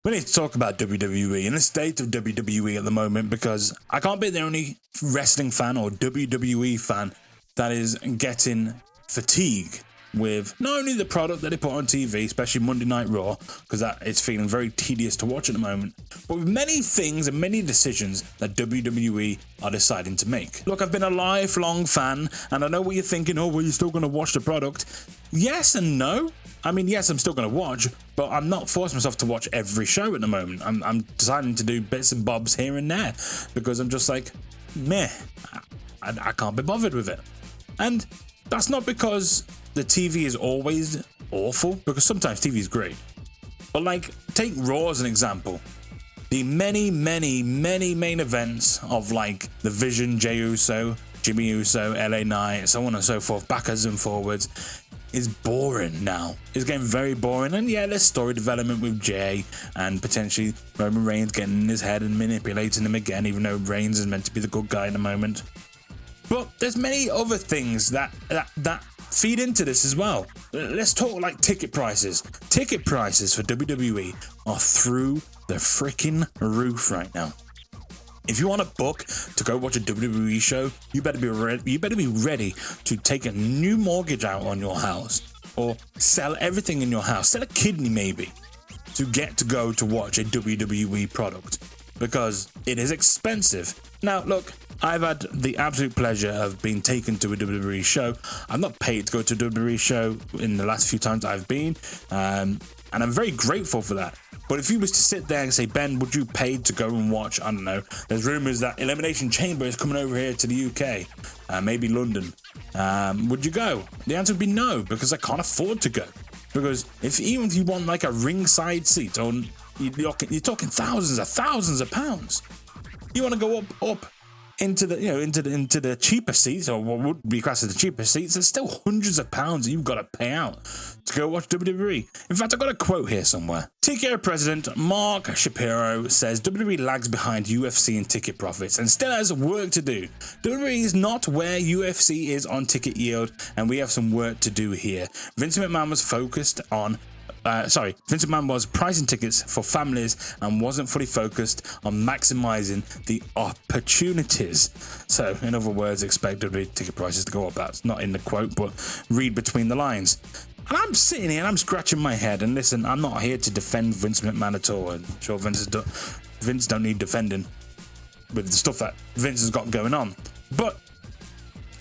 We need to talk about WWE and the state of WWE at the moment, because I can't be the only wrestling fan or WWE fan that is getting fatigue with not only the product that they put on TV, especially Monday Night Raw, because that it's feeling very tedious to watch at the moment, but with many things and many decisions that WWE are deciding to make. Look, I've been a lifelong fan, and I know what you're thinking, oh, well, you're still going to watch the product. Yes and no. I mean, yes, I'm still going to watch, but I'm not forcing myself to watch every show at the moment. I'm deciding to do bits and bobs here and there, because I'm just like, meh, I can't be bothered with it. And that's not because the TV is always awful, because sometimes TV is great. But like, take Raw as an example. The many main events of like The Vision, Jey Uso, Jimmy Uso, LA Knight, so on and so forth, backwards and forwards, is boring now. It's getting very boring. And yeah, there's story development with Jay and potentially Roman Reigns getting in his head and manipulating him again, even though Reigns is meant to be the good guy in the moment. But there's many other things that feed into this as well. Let's talk like ticket prices. Ticket prices for WWE are through the freaking roof right now. If you want a book to go watch a WWE show, you better be ready to take a new mortgage out on your house, or sell everything in your house, sell a kidney maybe, to get to go to watch a WWE product, because it is expensive. Now, look, I've had the absolute pleasure of being taken to a WWE show. I'm not paid to go to a WWE show in the last few times I've been, and I'm very grateful for that. But if you was to sit there and say, Ben, would you pay to go and watch, I don't know, there's rumours that Elimination Chamber is coming over here to the UK, maybe London, would you go? The answer would be no, because I can't afford to go. Because even if you want like a ringside seat, or you're talking thousands of pounds, you want to go up into the cheaper seats, or what would be classed as the cheaper seats, there's still hundreds of pounds that you've got to pay out to go watch WWE. In fact, I've got a quote here somewhere. TKO president Mark Shapiro says WWE lags behind UFC in ticket profits and still has work to do. WWE is not where UFC is on ticket yield, and we have some work to do here. Vince McMahon was pricing tickets for families and wasn't fully focused on maximizing the opportunities. So, in other words, expect WWE ticket prices to go up. That's not in the quote, but read between the lines. And I'm sitting here and I'm scratching my head. And listen, I'm not here to defend Vince McMahon at all. I'm sure Vince don't need defending with the stuff that Vince has got going on. But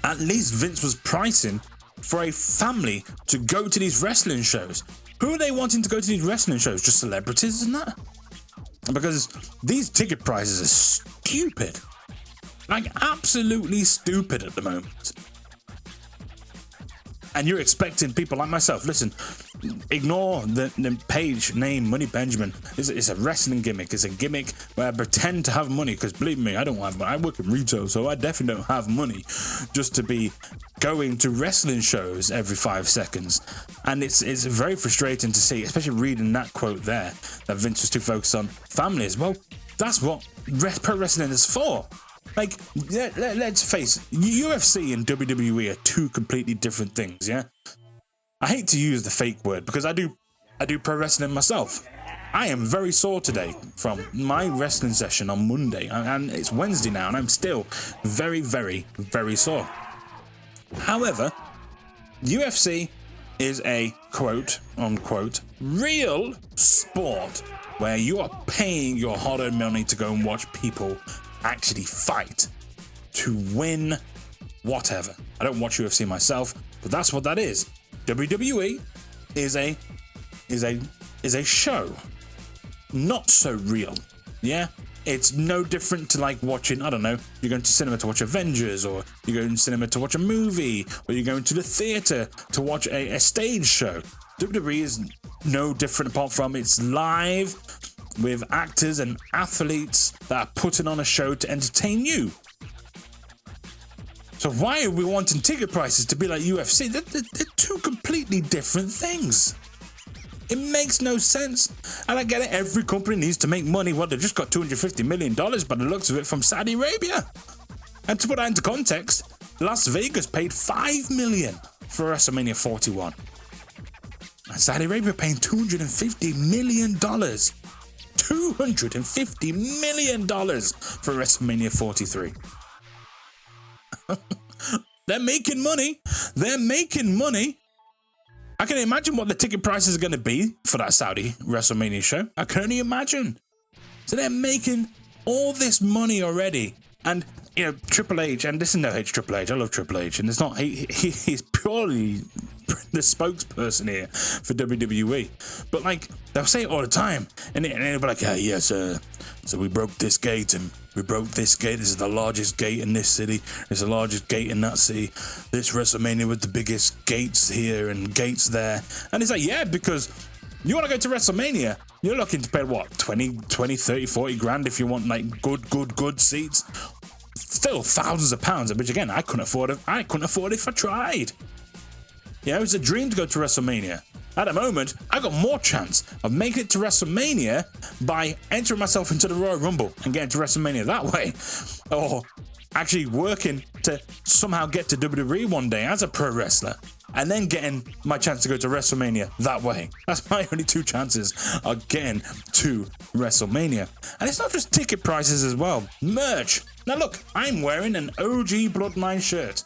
at least Vince was pricing for a family to go to these wrestling shows. Who are they wanting to go to these wrestling shows? Just celebrities and that? Because these ticket prices are stupid. Like, absolutely stupid at the moment. And you're expecting people like myself, listen, ignore the page name Money Benjamin. It's a wrestling gimmick. It's a gimmick where I pretend to have money, because believe me, I don't have money. I work in retail, so I definitely don't have money just to be going to wrestling shows every 5 seconds. And it's very frustrating to see, especially reading that quote there, that Vince was too focused on families. Well, that's what pro wrestling is for. Like, let's face it, UFC and WWE are two completely different things, yeah? I hate to use the fake word, because I do pro wrestling myself. I am very sore today from my wrestling session on Monday, and it's Wednesday now, and I'm still very sore. However, UFC is a quote-unquote real sport where you are paying your hard-earned money to go and watch people actually fight to win whatever. I don't watch UFC myself, but that's what that is. WWE is a show, not so real. Yeah, it's no different to like watching, I don't know, you're going to cinema to watch Avengers, or you're going to cinema to watch a movie, or you're going to the theater to watch a stage show. WWE is no different, apart from it's live with actors and athletes that are putting on a show to entertain you. So why are we wanting ticket prices to be like UFC? They're two completely different things. It makes no sense. And I get it, every company needs to make money. Well, they just got $250 million by the looks of it from Saudi Arabia. And to put that into context, Las Vegas paid $5 million for WrestleMania 41. And Saudi Arabia paying $250 million. $250 $250 million for WrestleMania 43. They're making money. They're making money. I can imagine what the ticket prices are going to be for that Saudi WrestleMania show. I can only imagine. So they're making all this money already. And, you know, Triple H, and this is no hate Triple H. I love Triple H. And it's not, he's purely the spokesperson here for WWE. But, like, they'll say it all the time. And they'll be like, yeah, yes, so we broke this gate and we broke this gate. This is the largest gate in this city. It's the largest gate in that city. This WrestleMania with the biggest gates here and gates there. And it's like, yeah, because you want to go to WrestleMania, you're looking to pay, what, 20, 30, 40 grand if you want, like, good seats. Still thousands of pounds, which, again, I couldn't afford it if I tried. Yeah, it was a dream to go to WrestleMania. At the moment, I got more chance of making it to WrestleMania by entering myself into the Royal Rumble and getting to WrestleMania that way. Or actually working to somehow get to WWE one day as a pro wrestler and then getting my chance to go to WrestleMania that way. That's my only two chances of getting to WrestleMania. And it's not just ticket prices as well. Merch. Now look, I'm wearing an OG Bloodline shirt.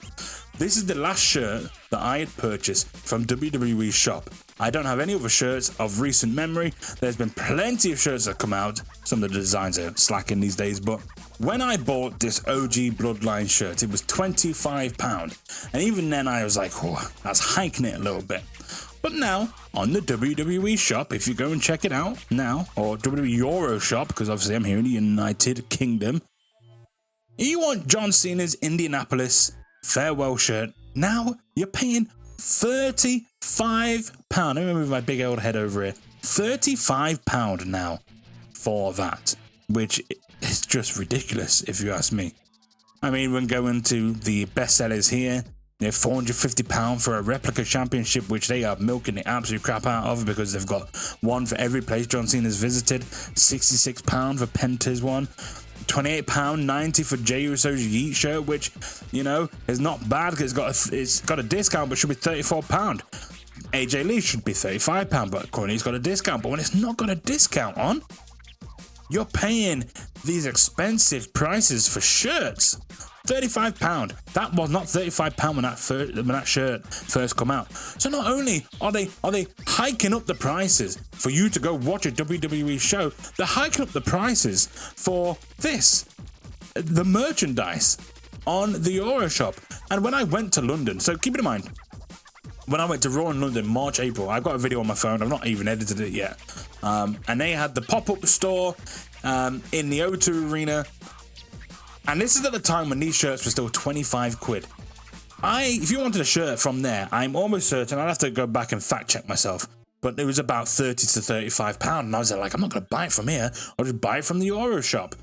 This is the last shirt that I had purchased from WWE's shop. I don't have any other shirts of recent memory. There's been plenty of shirts that come out. Some of the designs are slacking these days, but when I bought this OG Bloodline shirt, it was £25. And even then I was like, oh, that's hiking it a little bit. But now, on the WWE shop, if you go and check it out now, or WWE Euro shop, because obviously I'm here in the United Kingdom, you want John Cena's Indianapolis farewell shirt, now you're paying £35. Let me move my big old head over here. £35 now for that, which is just ridiculous if you ask me. I mean, when going to the bestsellers here, they're £450 for a replica championship, which they are milking the absolute crap out of because they've got one for every place John Cena's visited. £66 for Penta's one. £28.90 for Jey Uso's Yeet shirt, which, you know, is not bad because it's got a discount, but should be £34. AJ Lee should be £35, but currently it's got a discount. But when it's not got a discount on, you're paying these expensive prices for shirts. £35. That was not £35 when that shirt first come out. So not only are they hiking up the prices for you to go watch a WWE show, they're hiking up the prices for the merchandise on the Euro shop. And when I went to London, so keep it in mind, when I went to Raw in London, March, April, I've got a video on my phone, I've not even edited it yet. And they had the pop-up store in the O2 Arena. And this is at the time when these shirts were still 25 quid. If you wanted a shirt from there, I'm almost certain, I'll have to go back and fact check myself, but it was about £30 to £35. And I was like, I'm not going to buy it from here. I'll just buy it from the Euro shop.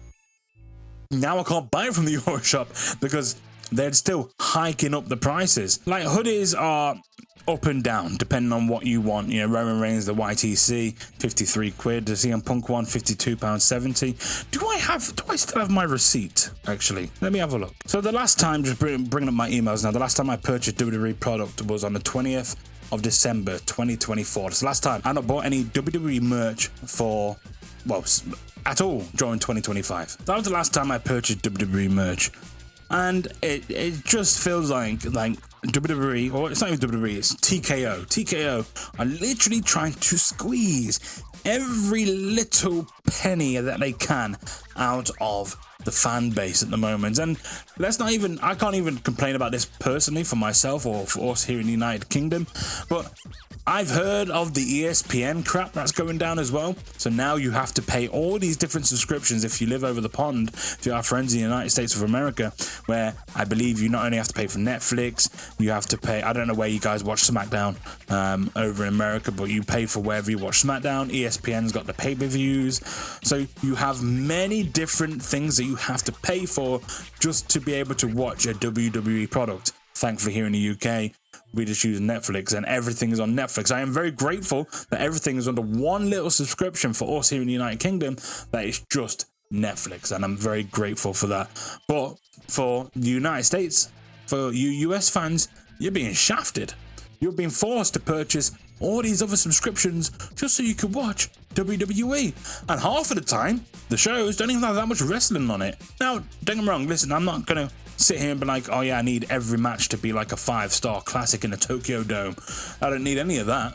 Now I can't buy it from the Euro shop because they're still hiking up the prices. Like, hoodies are up and down depending on what you want. You know, Roman Reigns, the YTC, 53 quid. The CM Punk one, £52.70. Do I still have my receipt? Actually, let me have a look. So the last time, just bringing up my emails now, the last time I purchased WWE product was on the 20th of December 2024. It's the last time I not bought any WWE merch for, well, at all during 2025. That was the last time I purchased WWE merch. And it just feels like WWE, or it's not even WWE, it's TKO. TKO are literally trying to squeeze every little penny that they can out of the fan base at the moment. And I can't even complain about this personally for myself or for us here in the United Kingdom, but I've heard of the ESPN crap that's going down as well. So now you have to pay all these different subscriptions if you live over the pond, if you have friends in the United States of America, where I believe you not only have to pay for Netflix, you have to pay, I don't know where you guys watch SmackDown over in America, but you pay for wherever you watch SmackDown. ESPN's got the pay-per-views. So you have many different things that you have to pay for just to be able to watch a WWE product. Thankfully, here in the UK, we just use Netflix and everything is on Netflix. I am very grateful that everything is under one little subscription for us here in the United Kingdom that is just Netflix, and I'm very grateful for that. But for the United States, for you US fans, you're being shafted. You're being forced to purchase all these other subscriptions just so you could watch WWE. And half of the time, the shows don't even have that much wrestling on it. Now, don't get me wrong, listen, I'm not going to sit here and be like, oh yeah, I need every match to be like a 5-star classic in the Tokyo Dome. I don't need any of that.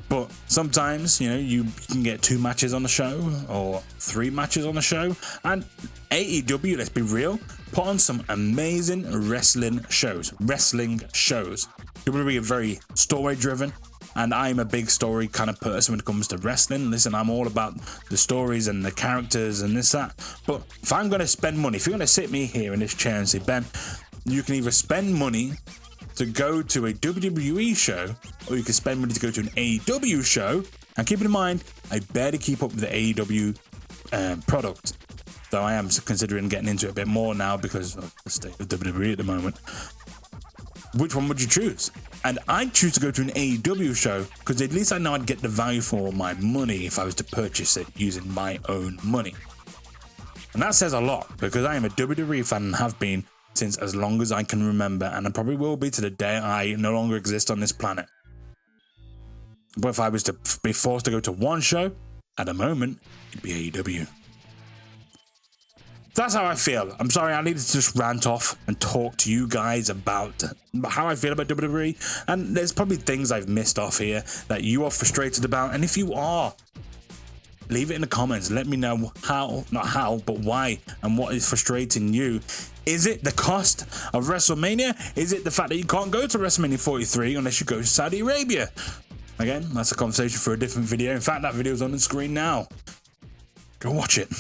But sometimes, you know, you can get 2 matches on the show or 3 matches on the show. And AEW, let's be real, put on some amazing wrestling shows. WWE are very story driven, and I'm a big story kind of person when it comes to wrestling. Listen, I'm all about the stories and the characters and this, that. But if I'm going to spend money, if you're going to sit me here in this chair and say, Ben, you can either spend money to go to a WWE show, or you can spend money to go to an AEW show. And keep in mind, I barely keep up with the AEW product, though I am considering getting into it a bit more now because of the state of WWE at the moment. Which one would you choose? And I'd choose to go to an AEW show because at least I know I'd get the value for my money if I was to purchase it using my own money. And that says a lot because I am a WWE fan and have been since as long as I can remember, and I probably will be to the day I no longer exist on this planet. But if I was to be forced to go to one show, at the moment, it'd be AEW. That's how I feel. I'm sorry, I needed to just rant off and talk to you guys about how I feel about WWE. And there's probably things I've missed off here that you are frustrated about. And if you are, leave it in the comments. Let me know how, not how, but why, and what is frustrating you. Is it the cost of WrestleMania? Is it the fact that you can't go to WrestleMania 43 unless you go to Saudi Arabia? Again, that's a conversation for a different video. In fact, that video is on the screen now. Go watch it.